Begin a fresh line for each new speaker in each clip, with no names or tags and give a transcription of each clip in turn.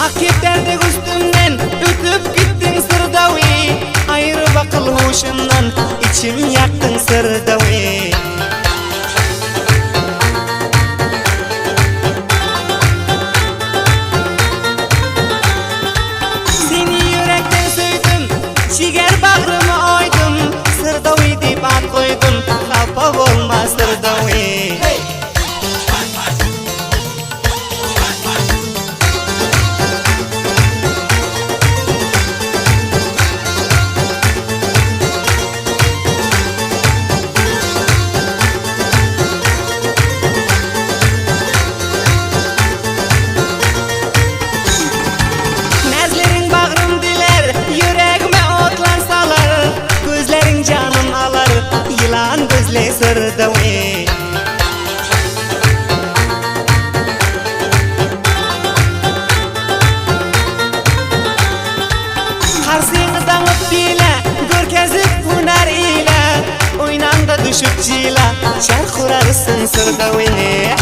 Akipterdek üstümden ötüp gittin sırdavi, ayrı bakıl huşumdan içim yaktın sırdavi. Seni yürekten söydüm, ciger bağrıma oydum, sırdavi deyip at koydum, hapa olma sırdavi. Yılan gözle sırdavi. Karsыңızdan öptüyle, görkezip hunar ile, oynanda düşüp cila, çar kurarsın sırdavini.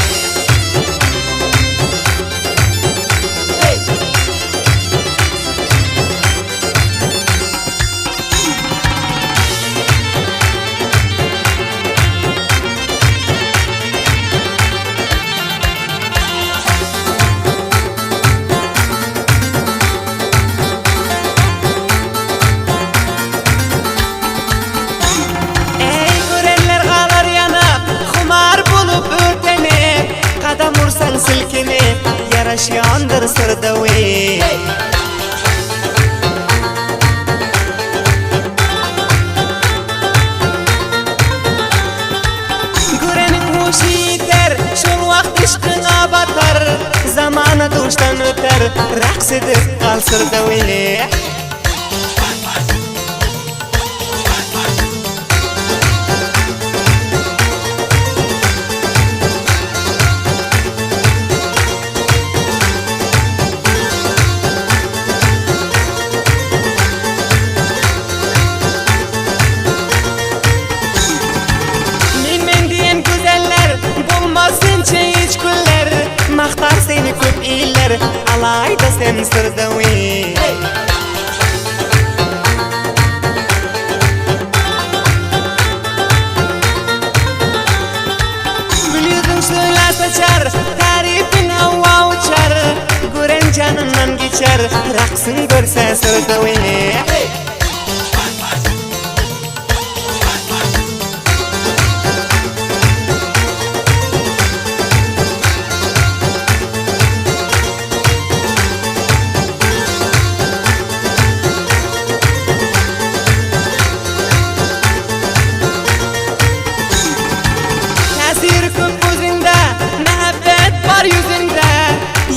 Silkinip yaraşyandır sırdavi. Görenin huşu yeter, şol vakt ışkına batar, zamanı duştan öter, raks edip kal sırdavi. Maktar seni köp iller, alayda sen sırdavi. Gülüyordun söyle saçar, tarifin hava uçar, gören canından geçer, raksın görse sırdavi.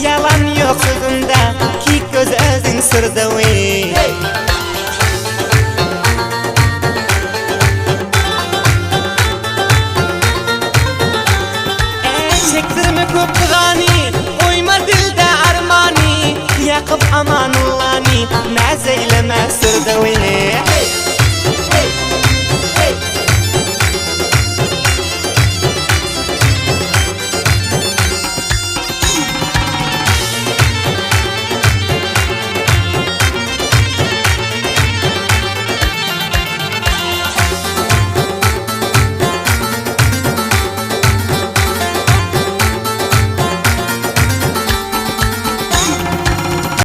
Yalan yok sözümde, ki göz özün sırdavi.